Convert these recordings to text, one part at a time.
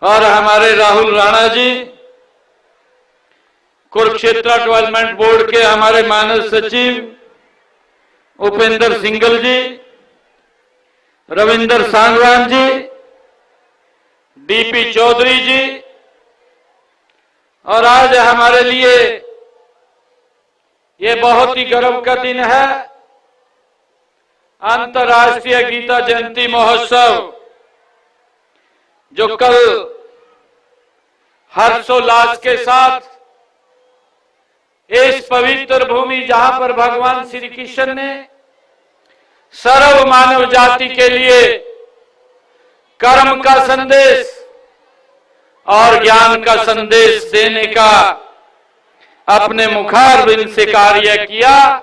और हमारे Rahul Rana ji, Kurukshetra development board के हमारे मानद सचिव उपेंद्र सिंगल जी, रविंदर सांगवान जी, डीपी चौधरी जी, और आज हमारे लिए ये बहुत ही गर्व का दिन है। अंतर्राष्ट्रीय गीता जयंती महोत्सव जो कल हर्षोल्लास के साथ इस पवित्र भूमि जहां पर भगवान श्री कृष्ण ने सर्व मानव जाति के लिए कर्म का संदेश और ज्ञान का संदेश देने का अपने मुखारबिंद से कार्य किया।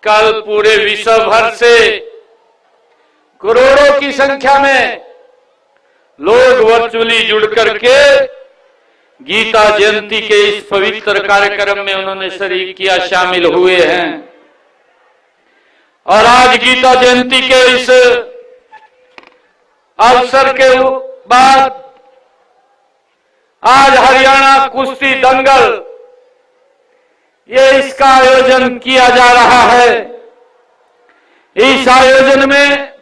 कल पूरे विश्व भर से करोड़ों की संख्या में लोग वर्चुअली जुड़ करके गीता जयंती के इस पवित्र कार्यक्रम में उन्होंने शरीक किया, शामिल हुए हैं। और आज गीता जयंती के इस अवसर के बाद आज हरियाणा कुश्ती दंगल ये इसका आयोजन किया जा रहा है। इस आयोजन में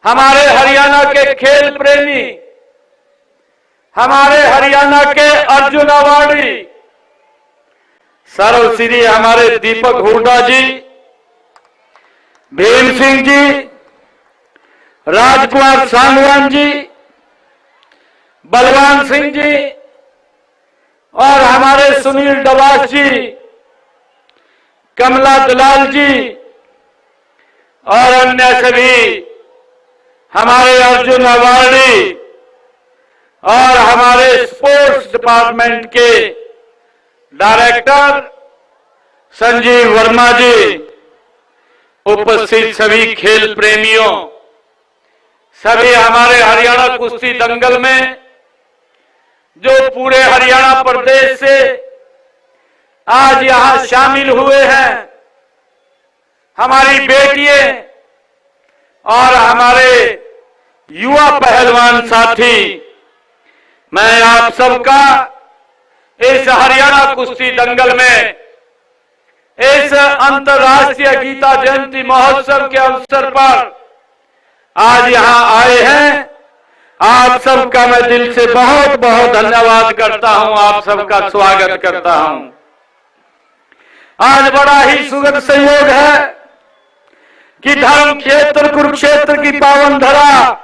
हमारे हरियाणा के खेल प्रेमी, हमारे हरियाणा के अर्जुन अवार्डी सर्वश्री हमारे दीपक हुड्डा जी, भीम सिंह जी, राजकुमार सांगवान जी, बलवान सिंह जी और हमारे सुनील डबास जी, कमला दलाल जी और अन्य सभी हमारे अर्जुन अवार्डी और हमारे स्पोर्ट्स डिपार्टमेंट के डायरेक्टर संजीव वर्मा जी, उपस्थित सभी खेल प्रेमियों, सभी हमारे हरियाणा कुश्ती दंगल में जो पूरे हरियाणा प्रदेश से आज यहां शामिल हुए हैं, हमारी बेटियां और हमारे युवा पहलवान साथी, मैं आप सबका इस हरियाणा कुश्ती दंगल में इस अंतर्राष्ट्रीय गीता जयंती महोत्सव के अवसर पर आज यहां आए हैं, आप सबका मैं दिल से बहुत बहुत धन्यवाद करता हूं, आप सबका स्वागत करता हूं। आज बड़ा ही सुखद संयोग है कि धर्म क्षेत्र कुरुक्षेत्र की पावन धरा,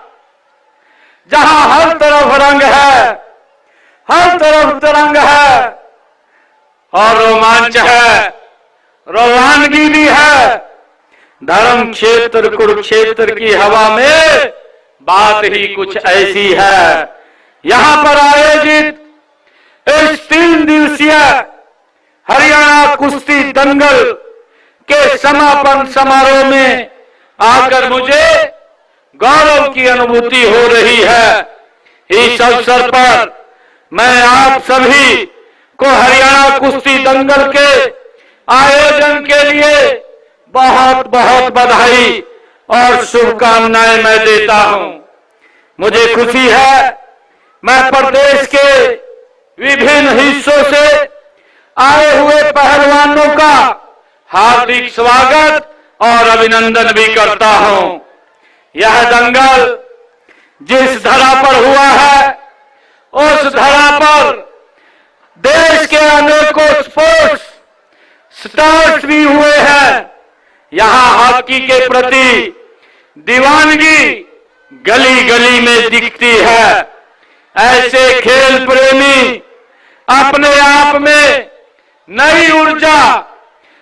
जहां हर तरफ रंग है, हर तरफ तिरंग है और रोमांच है, रवानगी भी है। धर्म क्षेत्र कुरुक्षेत्र की हवा में बात ही कुछ ऐसी है। यहां पर आयोजित इस 3 दिवसीय हरियाणा कुश्ती दंगल के समापन समारोह में आकर मुझे गौरव की अनुभूति हो रही है। इस अवसर पर मैं आप सभी को हरियाणा कुश्ती दंगल के आयोजन के लिए बहुत बहुत बधाई और शुभकामनाएं मैं देता हूं। मुझे खुशी है, मैं प्रदेश के विभिन्न हिस्सों से आए हुए पहलवानों का हार्दिक स्वागत और अभिनंदन भी करता हूं। यह दंगल जिस धरा पर हुआ है, उस धरा पर देश के अनेकों स्पोर्ट्स स्टार्स भी हुए हैं। यहां हॉकी के प्रति दीवानगी गली गली में दिखती है। ऐसे खेल प्रेमी अपने आप में नई ऊर्जा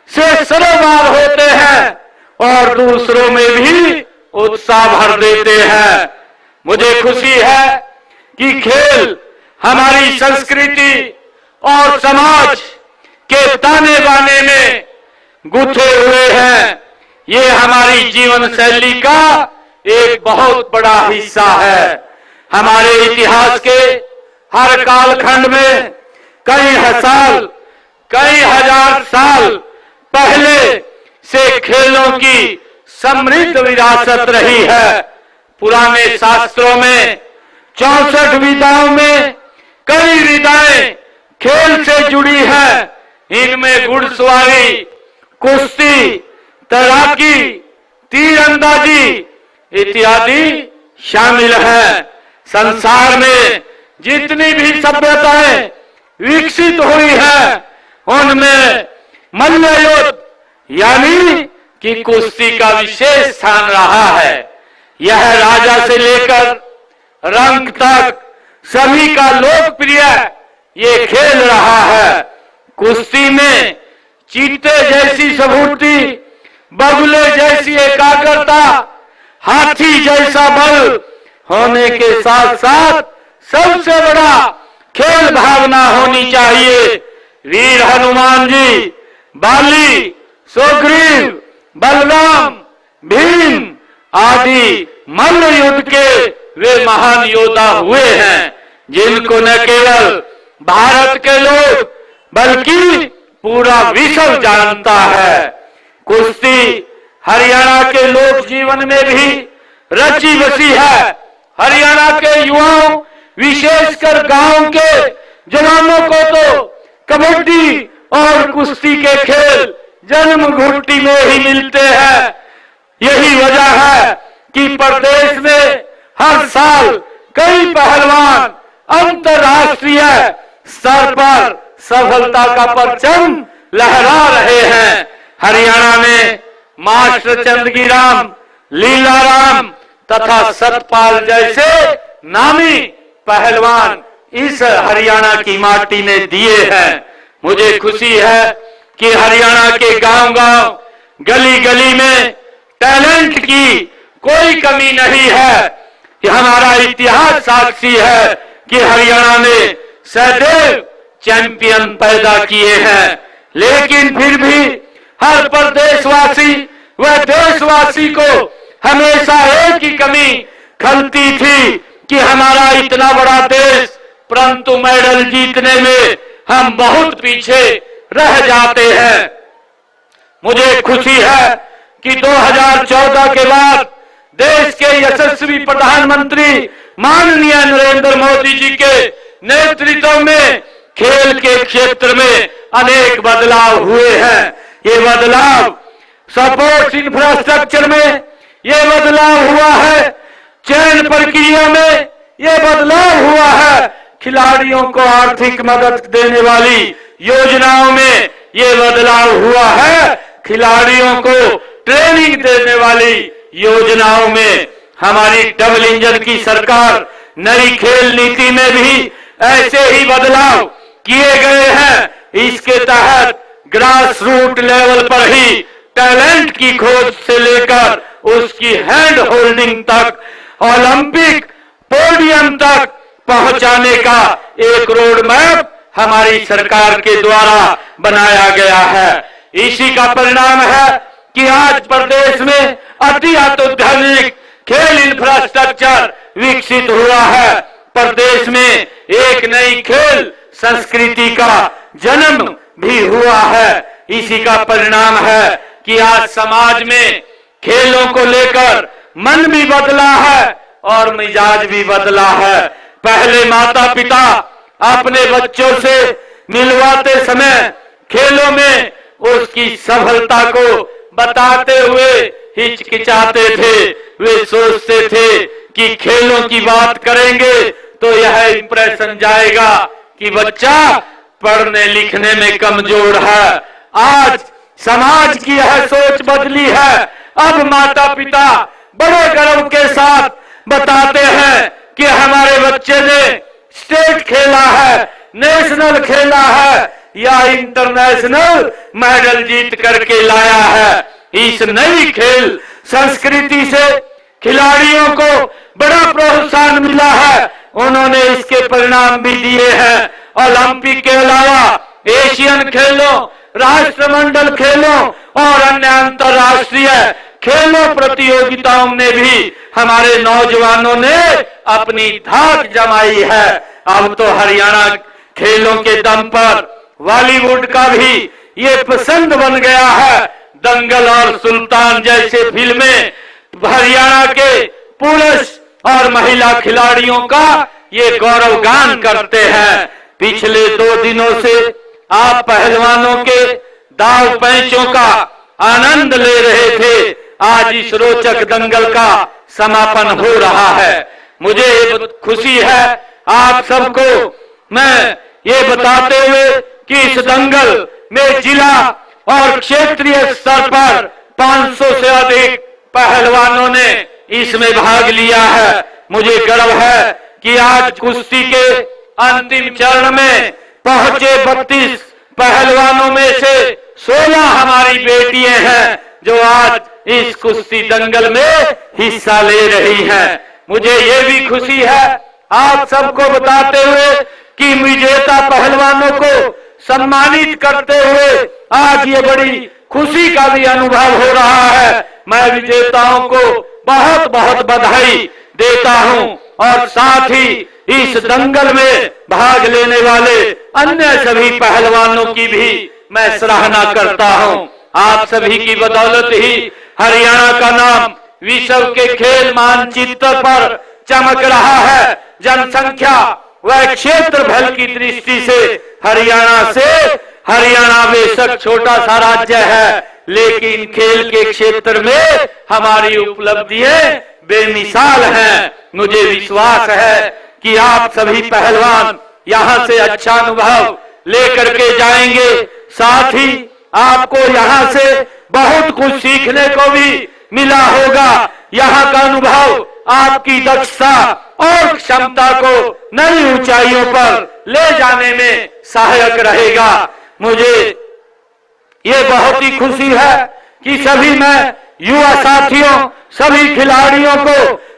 से सरोवर होते हैं और दूसरों में भी उत्साह भर देते हैं। मुझे खुशी है कि खेल हमारी संस्कृति और समाज के ताने बाने में गुथे हुए हैं। ये हमारी जीवन शैली का एक बहुत बड़ा हिस्सा है। हमारे इतिहास के हर कालखंड में कई हजार साल पहले से खेलों की समृद्ध विरासत रही है। पुराने शास्त्रों में 64 विधाओं में कई विधाएं खेल से जुड़ी है। इनमें घुड़सवारी, कुश्ती, तैराकी, तीरंदाजी इत्यादि शामिल है। संसार में जितनी भी सभ्यताएं विकसित हुई है उनमें मल्लयुद्ध यानी कि कुश्ती का विशेष स्थान रहा है। यह राजा से लेकर रंक तक सभी का लोकप्रिय ये खेल रहा है। कुश्ती में चीते जैसी स्फूर्ति, बगुले जैसी एकाग्रता, हाथी जैसा बल होने के साथ साथ सबसे बड़ा खेल भावना होनी चाहिए। वीर हनुमान जी, बाली, सुग्रीव, बलराम, भीम आदि मल्ल युद्ध के वे महान योद्धा हुए हैं जिनको न केवल भारत के लोग बल्कि पूरा विश्व जानता है। कुश्ती हरियाणा के लोक जीवन में भी रची बसी है। हरियाणा के युवाओं, विशेषकर गांव के जवानों को तो कबड्डी और कुश्ती के खेल जन्म घुट्टी में ही मिलते हैं। यही वजह है कि प्रदेश में हर साल कई पहलवान अंतर्राष्ट्रीय स्तर पर सफलता का परचम लहरा रहे हैं। हरियाणा में मास्टर चंदगीराम, लीलाराम तथा सतपाल जैसे नामी पहलवान इस हरियाणा की माटी में दिए हैं। मुझे खुशी है कि हरियाणा के गांव-गांव, गली-गली में टैलेंट की कोई कमी नहीं है। कि हमारा इतिहास साक्षी है कि हरियाणा ने सदैव चैंपियन पैदा किए हैं। लेकिन फिर भी हर प्रदेशवासी व देशवासी को हमेशा एक ही कमी खलती थी कि हमारा इतना बड़ा देश, परंतु मेडल जीतने में हम बहुत पीछे रह जाते हैं। मुझे खुशी है कि 2014 के बाद देश के यशस्वी प्रधानमंत्री माननीय नरेंद्र मोदी जी के नेतृत्व में खेल के क्षेत्र में अनेक बदलाव हुए हैं। ये बदलाव स्पोर्ट्स इंफ्रास्ट्रक्चर में ये बदलाव हुआ है, चयन प्रक्रिया में ये बदलाव हुआ है, खिलाड़ियों को आर्थिक मदद देने वाली योजनाओं में ये बदलाव हुआ है, खिलाड़ियों को ट्रेनिंग देने वाली योजनाओं में। हमारी डबल इंजन की सरकार नई खेल नीति में भी ऐसे ही बदलाव किए गए हैं। इसके तहत ग्रास रूट लेवल पर ही टैलेंट की खोज से लेकर उसकी हैंड होल्डिंग तक, ओलंपिक पोडियम तक पहुंचाने का एक रोड मैप हमारी सरकार के द्वारा बनाया गया है। इसी का परिणाम है कि आज प्रदेश में अति अत्याधुनिक खेल इंफ्रास्ट्रक्चर विकसित हुआ है। प्रदेश में एक नई खेल संस्कृति का जन्म भी हुआ है। इसी का परिणाम है कि आज समाज में खेलों को लेकर मन भी बदला है और मिजाज भी बदला है। पहले माता पिता अपने बच्चों से मिलवाते समय खेलों में उसकी सफलता को बताते हुए हिचकिचाते थे। वे सोचते थे कि खेलों की बात करेंगे तो यह इंप्रेशन जाएगा कि बच्चा पढ़ने लिखने में कमजोर है। आज समाज की यह सोच बदली है। अब माता पिता बड़े गर्व के साथ बताते हैं कि हमारे बच्चे ने स्टेट खेला है, नेशनल खेला है या इंटरनेशनल मेडल जीत करके लाया है। इस नई खेल संस्कृति से खिलाड़ियों को बड़ा प्रोत्साहन मिला है। उन्होंने इसके परिणाम भी दिए हैं। ओलंपिक के अलावा एशियन खेलों, राष्ट्रमंडल खेलों और अन्य अंतर्राष्ट्रीय खेलों प्रतियोगिताओं में भी हमारे नौजवानों ने अपनी धाक जमाई है। अब तो हरियाणा खेलों के दम पर बॉलीवुड का भी ये पसंद बन गया है। दंगल और सुल्तान जैसे फिल्में हरियाणा के पुलिस और महिला खिलाड़ियों का ये गौरवगान करते हैं। पिछले 2 दिनों से आप पहलवानों के दाव पैंचों का आनंद ले रहे थे। आज इस रोचक दंगल का समापन हो रहा है। मुझे खुशी है आप सबको मैं ये बताते हुए कि इस दंगल में जिला और क्षेत्रीय स्तर पर 500 से अधिक पहलवानों ने इसमें भाग लिया है। मुझे गर्व है कि आज कुश्ती के अंतिम चरण में पहुंचे 32 पहलवानों में से 16 हमारी बेटियां हैं जो आज इस कुश्ती दंगल में हिस्सा ले रही हैं। मुझे ये भी खुशी है आप सबको बताते हुए कि विजेता पहलवानों को सम्मानित करते हुए आज ये बड़ी खुशी का भी अनुभव हो रहा है। मैं विजेताओं को बहुत बहुत बधाई देता हूं और साथ ही इस दंगल में भाग लेने वाले अन्य सभी पहलवानों की भी मैं सराहना करता हूं। आप सभी की बदौलत ही हरियाणा का नाम विश्व के खेल मानचित्र पर चमक रहा है। जनसंख्या व क्षेत्रफल की दृष्टि से हरियाणा बेशक छोटा सा राज्य है, लेकिन खेल के क्षेत्र में हमारी उपलब्धियां बेमिसाल हैं। मुझे विश्वास है कि आप सभी पहलवान यहां से अच्छा अनुभव लेकर के जाएंगे। साथ ही आपको यहां से बहुत कुछ सीखने को भी मिला होगा। यहाँ का अनुभव आपकी दक्षता और क्षमता को नई ऊंचाइयों पर ले जाने में सहायक रहेगा। मुझे ये बहुत ही खुशी है कि सभी मैं युवा साथियों सभी खिलाड़ियों को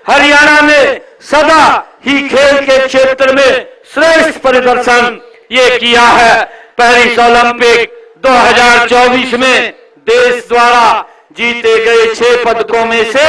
हरियाणा ने सदा ही खेल के क्षेत्र में श्रेष्ठ प्रदर्शन ये किया है। पेरिस ओलंपिक 2024 में देश द्वारा जीते गए 6 पदकों में से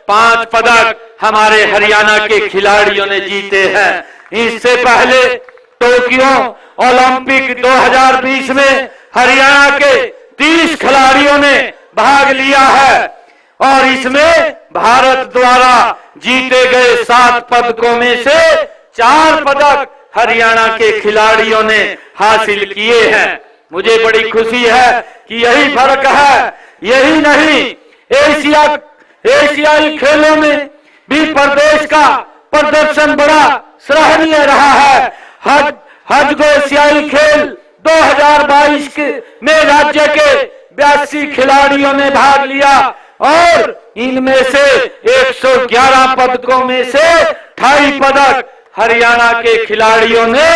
5 पदक हमारे हरियाणा के खिलाड़ियों ने जीते हैं। इससे पहले टोक्यो ओलंपिक 2020 में हरियाणा के 30 खिलाड़ियों ने भाग लिया है और इसमें भारत द्वारा जीते गए 7 पदकों में से 4 पदक हरियाणा के खिलाड़ियों ने हासिल किए हैं। मुझे बड़ी खुशी है कि यही फर्क है। यही नहीं, एशियाई खेलों में भी प्रदेश का प्रदर्शन बड़ा सराहनीय रहा है। हज एशियाई खेल 2022 में राज्य के 82 खिलाड़ियों ने भाग लिया और इनमें से 111 पदकों में से 28 पदक हरियाणा के खिलाड़ियों ने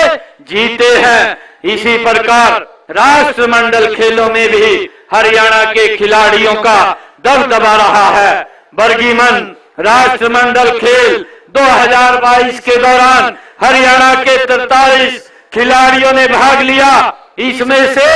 जीते हैं। इसी प्रकार राष्ट्रमंडल खेलों में भी हरियाणा के खिलाड़ियों का दबदबा रहा है। बर्गिमन राष्ट्रमंडल खेल 2022 के दौरान हरियाणा के 43 खिलाड़ियों ने भाग लिया। इसमें से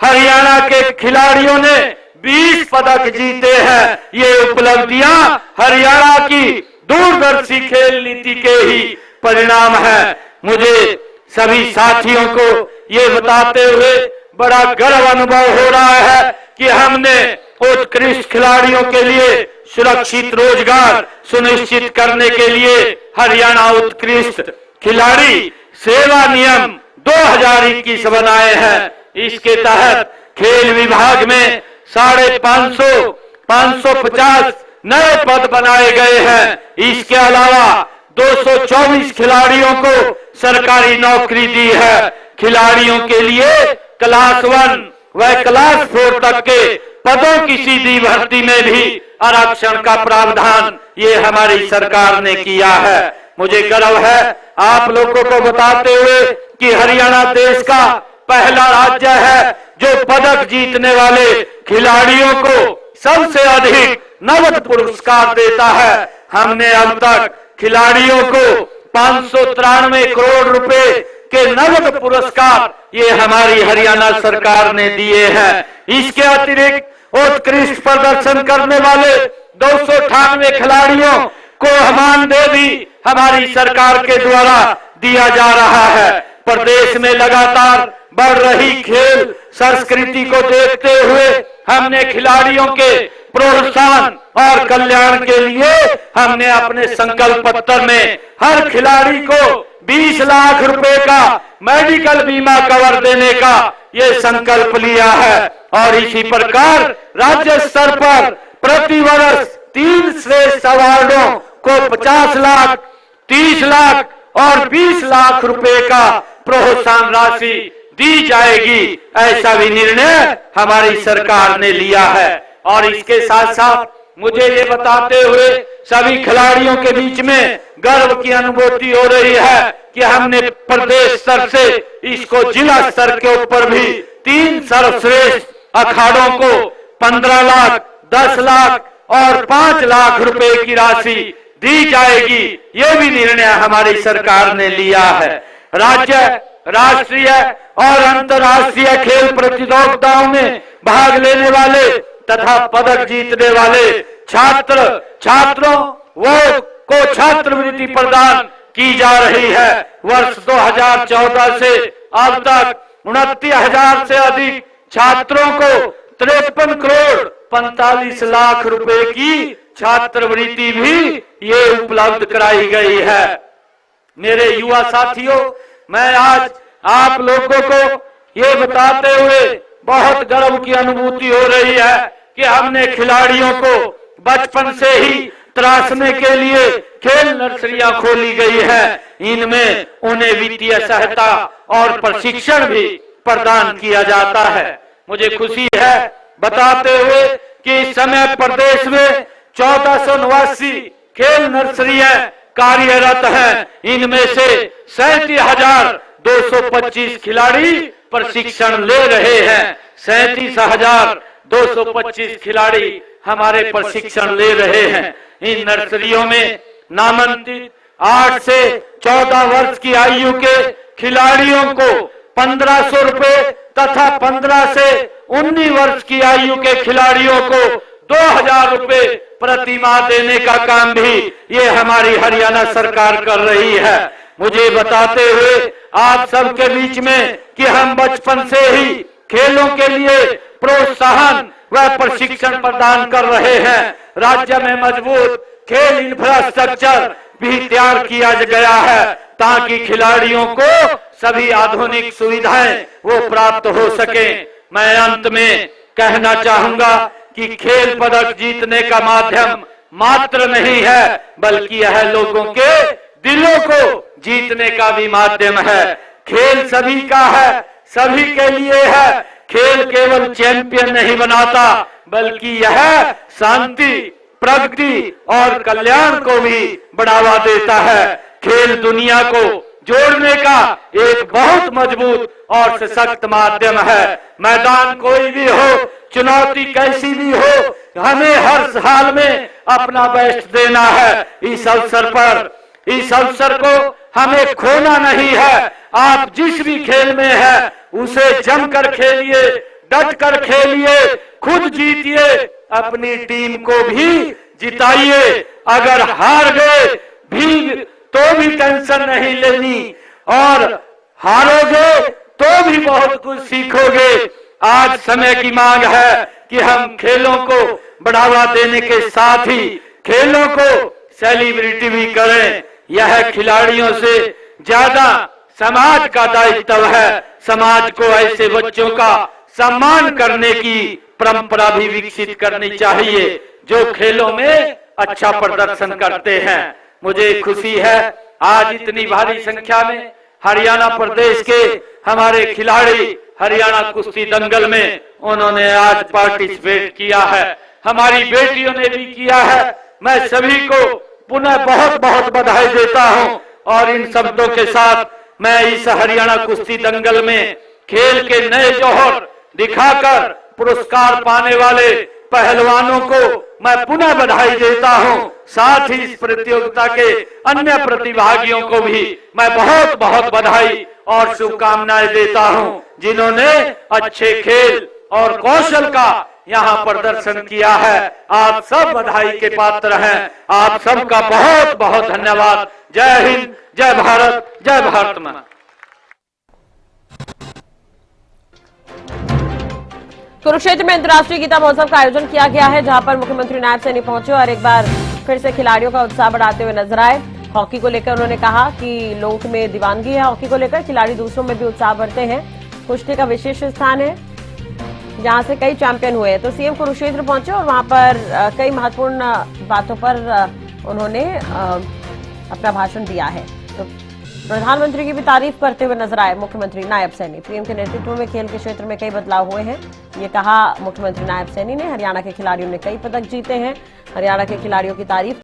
हरियाणा के खिलाड़ियों ने 20 पदक जीते हैं। ये उपलब्धियां हरियाणा की दूरदर्शी खेल नीति के ही परिणाम है। मुझे सभी साथियों को ये बताते हुए बड़ा गर्व अनुभव हो रहा है कि हमने उत्कृष्ट खिलाड़ियों के लिए सुरक्षित रोजगार सुनिश्चित करने के लिए हरियाणा उत्कृष्ट खिलाड़ी सेवा नियम 2021 बनाए हैं। इसके तहत खेल विभाग में 550 नए पद बनाए गए हैं। इसके अलावा 224 खिलाड़ियों को सरकारी नौकरी दी है। खिलाड़ियों के लिए क्लास 1 व क्लास 4 तक के पदों की सीधी भर्ती में भी आरक्षण का प्रावधान ये हमारी सरकार ने किया है। मुझे गर्व है आप लोगों को बताते हुए कि हरियाणा देश का पहला राज्य है जो पदक जीतने वाले खिलाड़ियों को सबसे अधिक नगद पुरस्कार देता है। हमने अब तक खिलाड़ियों को 593 करोड़ रुपए के नगद पुरस्कार ये हमारी हरियाणा सरकार ने दिए हैं। इसके अतिरिक्त उत्कृष्ट प्रदर्शन करने वाले 298 खिलाड़ियों को मानदेय भी हमारी सरकार के द्वारा दिया जा रहा है। प्रदेश में लगातार बढ़ रही खेल संस्कृति को देखते हुए हमने खिलाड़ियों के प्रोत्साहन और कल्याण के लिए हमने अपने संकल्प पत्र में हर खिलाड़ी को 20 लाख रुपए का मेडिकल बीमा कवर देने का ये संकल्प लिया है। और इसी प्रकार राज्य स्तर पर प्रति वर्ष 3 श्रेष्ठ अवार्डों को 50 लाख, 30 लाख और 20 लाख रुपए का प्रोत्साहन राशि दी जाएगी, ऐसा भी निर्णय हमारी सरकार ने लिया है। और इसके साथ साथ मुझे ये बताते हुए सभी खिलाड़ियों के बीच में गर्व की अनुभूति हो रही है कि हमने प्रदेश स्तर से इसको जिला स्तर के ऊपर भी 3 सर्वश्रेष्ठ अखाड़ों को 15 लाख, 10 लाख और 5 लाख रुपए की राशि दी जाएगी, ये भी निर्णय हमारी सरकार ने लिया है। राज्य, राष्ट्रीय और अंतर्राष्ट्रीय खेल प्रतियोगिताओं में भाग लेने वाले तथा पदक जीतने वाले छात्रों को छात्रवृत्ति प्रदान की जा रही है। वर्ष 2014 से अब तक 29,000 से अधिक छात्रों को 53 करोड़ 45 लाख रुपए की छात्रवृत्ति भी ये उपलब्ध कराई गई है। मेरे युवा साथियों, मैं आज आप लोगों को ये बताते हुए बहुत गर्व की अनुभूति हो रही है कि हमने खिलाड़ियों को बचपन से ही तराशने के लिए खेल नर्सरियां खोली गई है। इनमें उन्हें वित्तीय सहायता और प्रशिक्षण भी प्रदान किया जाता है। मुझे खुशी है बताते हुए कि इस समय प्रदेश में 1489 खेल नर्सरियां कार्यरत हैं। इनमें से 37,225 खिलाड़ी प्रशिक्षण ले रहे हैं। 37,225 खिलाड़ी हमारे प्रशिक्षण ले रहे हैं। इन नर्सरियों में नामांकित 8 से 14 वर्ष की आयु के खिलाड़ियों को 1500 रुपए तथा 15 से 19 वर्ष की आयु के खिलाड़ियों को 2,000 रुपए प्रति माह देने का काम भी ये हमारी हरियाणा सरकार कर रही है। मुझे बताते हुए आप सबके बीच में कि हम बचपन से ही खेलों के लिए प्रोत्साहन व प्रशिक्षण प्रदान कर रहे हैं। राज्य में मजबूत खेल इंफ्रास्ट्रक्चर भी तैयार किया गया है ताकि खिलाड़ियों को सभी आधुनिक सुविधाएं वो प्राप्त हो सके। मैं अंत में कहना चाहूंगा कि खेल पदक जीतने का माध्यम मात्र नहीं है, बल्कि यह लोगों के दिलों को जीतने का भी माध्यम है। खेल सभी का है, सभी के लिए है। खेल केवल चैंपियन नहीं बनाता, बल्कि यह शांति, प्रगति और कल्याण को भी बढ़ावा देता है। खेल दुनिया को जोड़ने का एक बहुत मजबूत और सशक्त माध्यम है। मैदान कोई भी हो, चुनौती कैसी भी हो, हमें हर हाल में अपना बेस्ट देना है। इस अवसर को हमें खोना नहीं है। आप जिस भी खेल में है उसे जमकर खेलिए, डट कर खेलिए, खुद जीतिए, अपनी टीम को भी जिताइए। अगर हार गए भी तो भी टेंशन नहीं लेनी, और हारोगे तो भी बहुत कुछ सीखोगे। आज समय की मांग है कि हम खेलों को बढ़ावा देने के साथ ही खेलों को सेलिब्रिटी भी करें। यह खिलाड़ियों से ज्यादा समाज का दायित्व है। समाज को ऐसे बच्चों का सम्मान करने की परंपरा भी विकसित करनी चाहिए जो खेलों में अच्छा प्रदर्शन करते हैं। मुझे खुशी है आज इतनी भारी संख्या में हरियाणा प्रदेश के हमारे खिलाड़ी हरियाणा कुश्ती दंगल में उन्होंने आज पार्टिसिपेट किया है। हमारी बेटियों ने भी किया है। मैं सभी को पुनः बहुत बहुत बधाई देता हूं। और इन शब्दों के साथ मैं इस हरियाणा कुश्ती दंगल में खेल के नए जौहर दिखाकर पुरस्कार पाने वाले पहलवानों को मैं पुनः बधाई देता हूं। साथ ही इस प्रतियोगिता के अन्य प्रतिभागियों को भी मैं बहुत बहुत बधाई और शुभकामनाएं देता हूं, जिन्होंने अच्छे खेल और कौशल का यहाँ प्रदर्शन किया है। आप सब बधाई के पात्र हैं। आप सबका बहुत बहुत धन्यवाद। जय हिंद, जय भारत, जय भारत मां। कुरुक्षेत्र में अंतर्राष्ट्रीय गीता महोत्सव का आयोजन किया गया है, जहां पर मुख्यमंत्री नायब सैनी पहुंचे और एक बार फिर से खिलाड़ियों का उत्साह बढ़ाते हुए नजर आए। हॉकी को लेकर उन्होंने कहा कि लोगों में दीवानगी है हॉकी को लेकर, खिलाड़ी दूसरों में भी उत्साह भरते हैं। कुश्ती का विशेष स्थान है जहां से कई चैंपियन हुए। तो सीएम कुरुक्षेत्र पहुंचे और वहां पर कई महत्वपूर्ण बातों पर उन्होंने अपना भाषण दिया है। तो प्रधानमंत्री की भी तारीफ करते हुए नजर आए मुख्यमंत्री नायब सैनी। पीएम के नेतृत्व में खेल के क्षेत्र में कई बदलाव हुए हैं, ये कहा मुख्यमंत्री नायब सैनी ने। हरियाणा के खिलाड़ियों ने कई पदक जीते हैं, हरियाणा के खिलाड़ियों की तारीफ